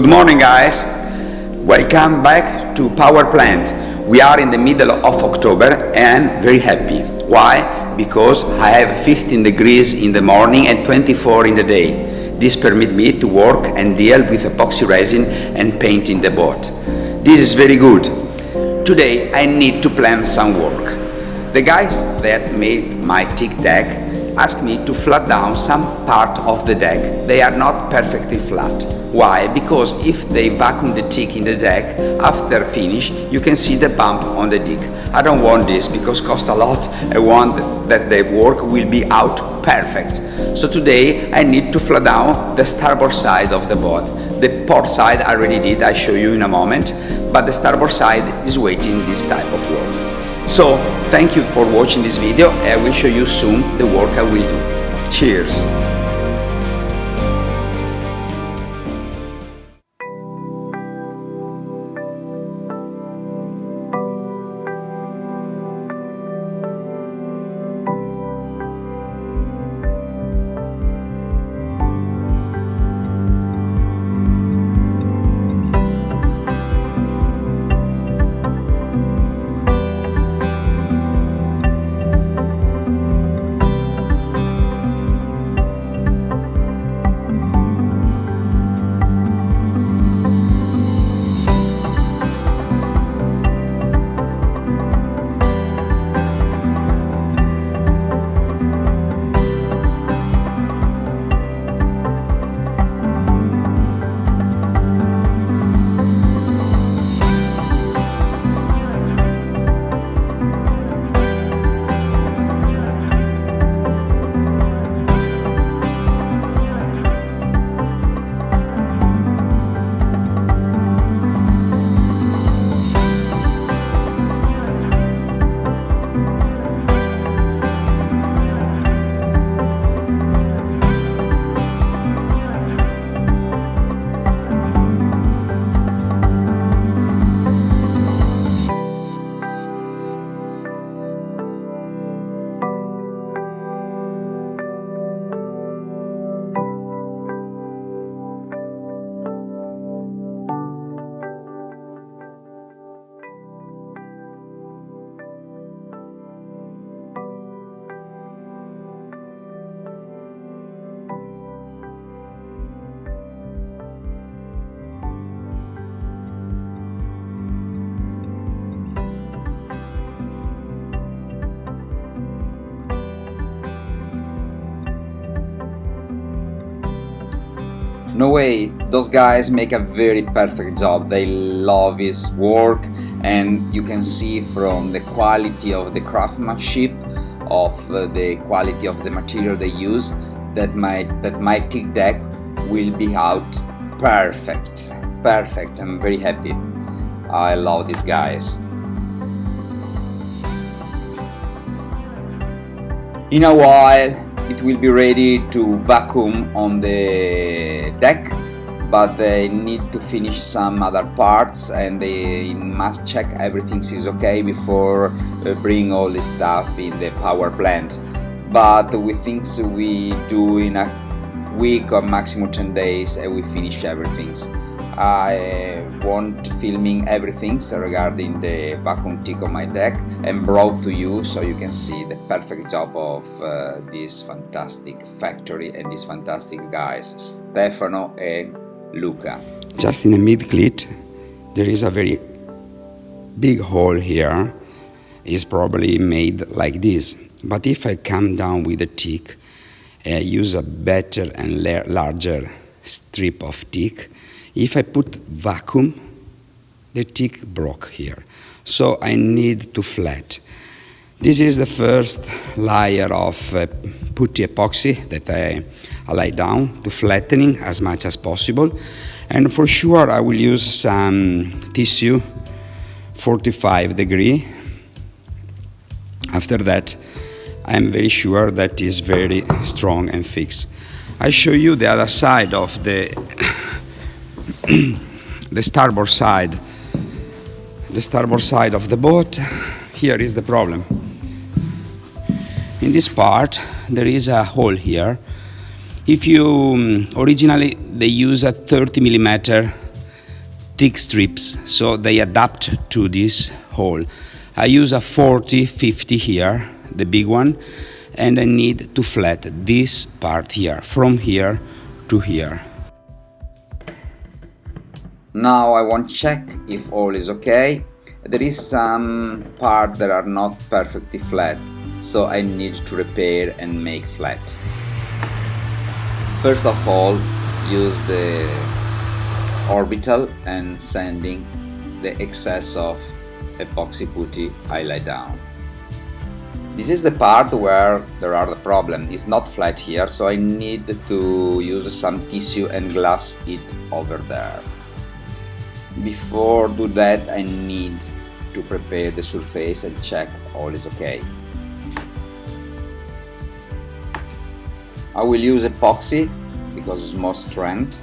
Good morning, guys. Welcome back to Power Plant. We are in the middle of October and very happy. Why? Because I have 15 degrees in the morning and 24 in the day. This permits me to work and deal with epoxy resin and painting the boat. This is very good. Today I need to plan some work. The guys that made my Teak deck asked me to flat down some part of the deck. They are not perfectly flat. Why? Because if they vacuum the Teak in the deck, after finish, you can see the bump on the deck. I don't want this because it costs a lot. I want that the work will be out perfect. So today I need to flat down the starboard side of the boat. The port side I already did, I show you in a moment, but the starboard side is waiting this type of work. So, thank you for watching this video. I will show you soon the work I will do. Cheers! No way, those guys make a very perfect job. They love his work, and you can see from the quality of the craftsmanship, of the quality of the material they use, that my Teak deck will be out perfect. I'm very happy. I love these guys. In a while it will be ready to vacuum on the deck, but they need to finish some other parts and they must check everything is okay before bring all the stuff in the power plant. But we think we do in a week or maximum 10 days and we finish everything. I want filming everything regarding the vacuum Teak on my deck and brought to you so you can see the perfect job of this fantastic factory and these fantastic guys, Stefano and Luca. Just in the mid cleat there is a very big hole here. It's probably made like this, but if I come down with the Teak, use a better and larger strip of Teak. If I put vacuum, the Teak broke here, so I need to flat. This is the first layer of putty epoxy that I lay down to flattening as much as possible, and for sure I will use some tissue 45 degree. After that I am very sure that is very strong and fixed. I show you the other side of the the starboard side of the boat. Here is the problem. In this part there is a hole here. If you originally they use a 30 millimeter thick strips, so they adapt to this hole. I use a 40-50 here, the big one, and I need to flat this part here, from here to here. Now I want to check if all is okay. There is some parts that are not perfectly flat, so I need to repair and make flat. First of all, use the orbital and sanding the excess of epoxy putty I lay down. This is the part where there are the problem. It's not flat here, so I need to use some tissue and glass it over there. Before do that, I need to prepare the surface and check all is okay. I will use epoxy because it's more strength,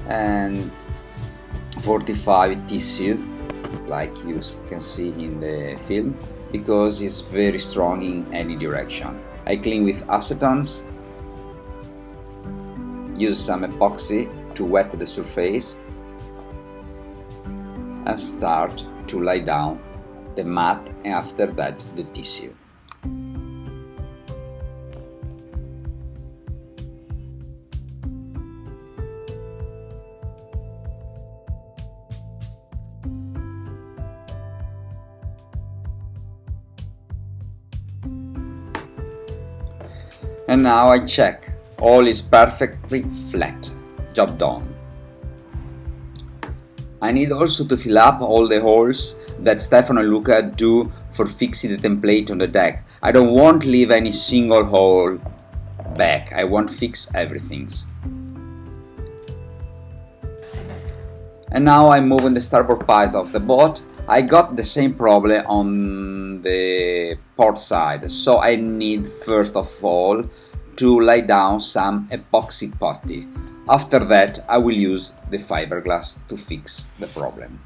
and 45 tissue like you can see in the film, because it's very strong in any direction. I clean with acetons, use some epoxy to wet the surface, and start to lay down the mat, and after that the tissue. And now I check, all is perfectly flat, job done. I need also to fill up all the holes that Stefano and Luca do for fixing the template on the deck. I don't want to leave any single hole back, I want to fix everything. And now I'm moving the starboard part of the boat. I got the same problem on the port side, so I need first of all to lay down some epoxy putty. After that I will use the fiberglass to fix the problem.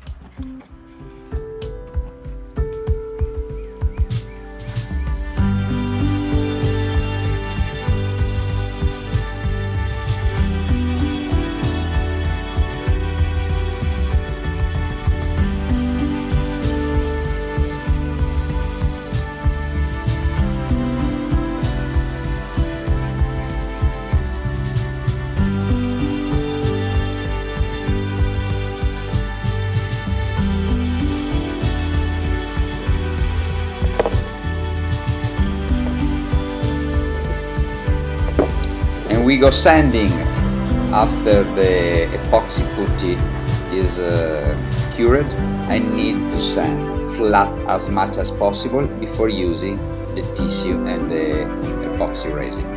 We go sanding after the epoxy putty is cured. I need to sand flat as much as possible before using the tissue and the epoxy resin.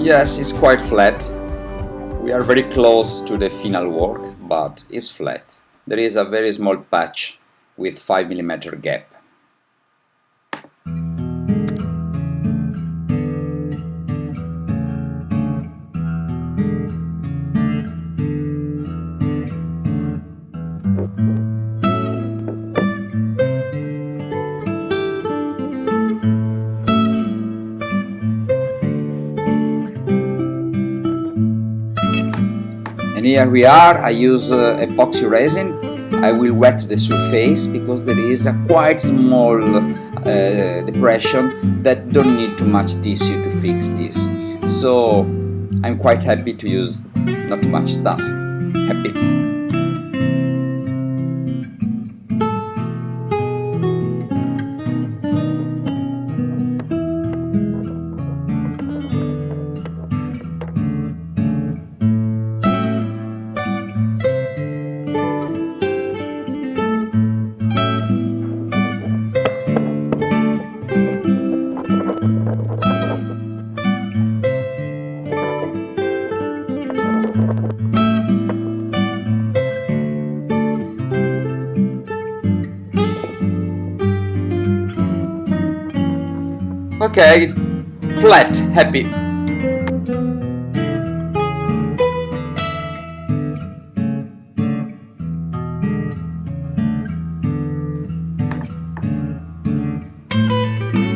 Yes, it's quite flat. We are very close to the final work, but it's flat. There is a very small patch with 5mm gap. And here we are. I use epoxy resin. I will wet the surface because there is a quite small depression that don't need too much tissue to fix this. So I'm quite happy to use not too much stuff. Happy. Okay, flat, happy.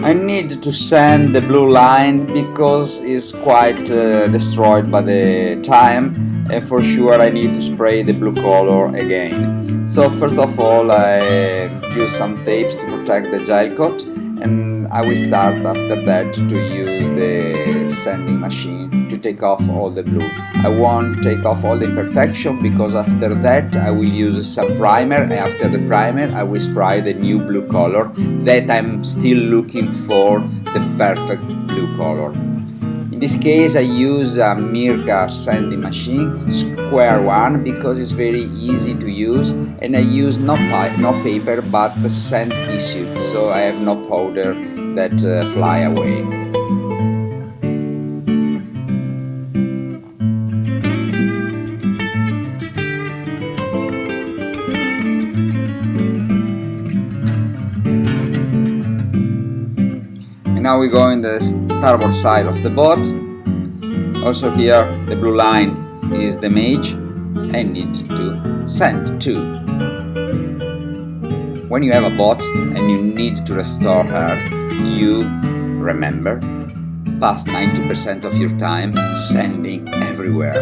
I need to sand the blue line because it's quite destroyed by the time, and for sure I need to spray the blue color again. So first of all I use some tapes to protect the gel coat, and I will start after that to use the sanding machine to take off all the blue. I won't take off all the imperfection because after that I will use some primer, and after the primer I will spray the new blue color that I'm still looking for, the perfect blue color. In this case I use a Mirka sanding machine, square one, because it's very easy to use, and I use no paper but the sand tissue, so I have no powder that fly away. And now we go in the starboard side of the boat. Also here the blue line is the mage. I need to sand too. When you have a boat and you need to restore her, you remember, pass 90% of your time sanding everywhere.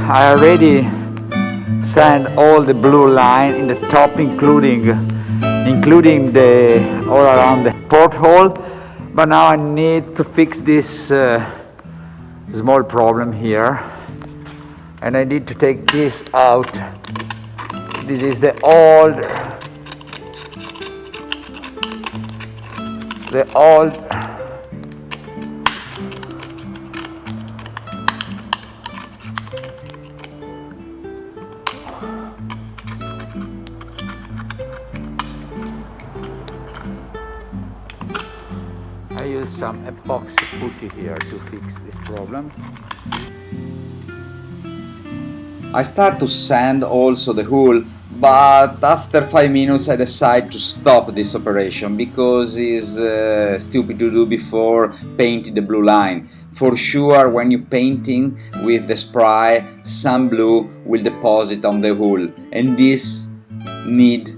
I already sand all the blue line in the top, including the all around the porthole, but now I need to fix this small problem here, and I need to take this out. This is the old I use some epoxy putty here to fix this problem. I start to sand also the hull, but after 5 minutes I decide to stop this operation because it's stupid to do before painting the blue line. For sure when you're painting with the spray, some blue will deposit on the hull, and this need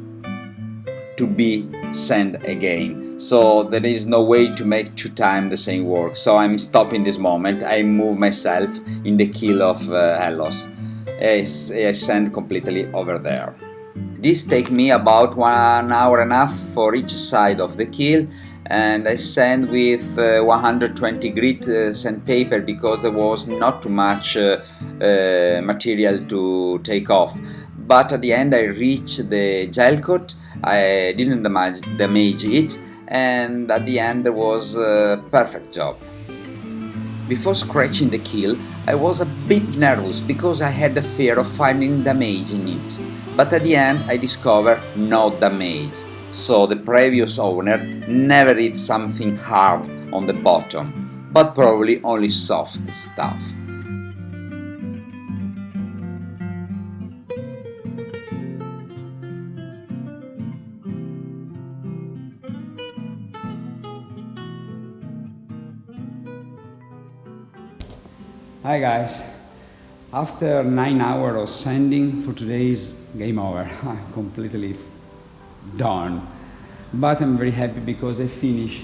to be sand again. So there is no way to make 2 times the same work. So I'm stopping this moment. I move myself in the keel of ellös. I sand completely over there. This takes me about 1 hour and a half for each side of the keel, and I sand with 120 grit sandpaper because there was not too much material to take off. But at the end I reached the gel coat. I didn't damage it, and at the end there was a perfect job. Before scratching the keel, I was a bit nervous because I had the fear of finding damage in it, but at the end I discovered no damage. So the previous owner never hit something hard on the bottom, but probably only soft stuff. Hi guys, after 9 hours of sanding, for today's game over. I'm completely done, but I'm very happy because I finished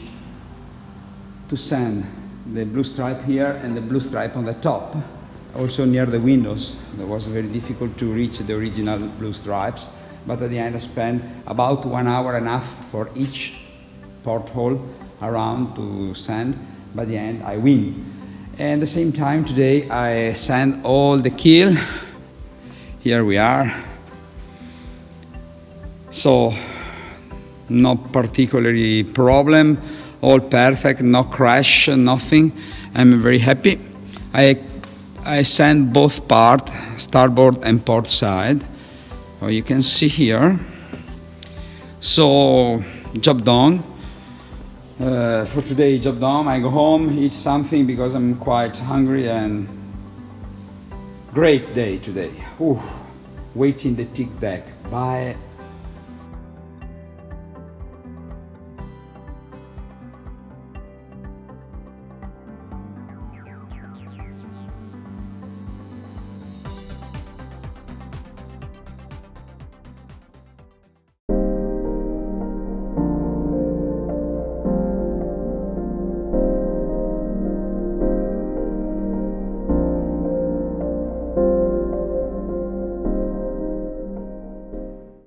to sand the blue stripe here and the blue stripe on the top, also near the windows. It was very difficult to reach the original blue stripes, but at the end I spent about 1 hour and a half for each porthole around to sand. By the end I win. And at the same time today I sand all the keel. Here we are. So no particularly problem, all perfect, no crash, nothing. I'm very happy. I sand both part, starboard and port side. Oh, you can see here. So job done. For today, job done. I go home, eat something because I'm quite hungry, and great day today. Ooh, waiting the Teak deck. Bye.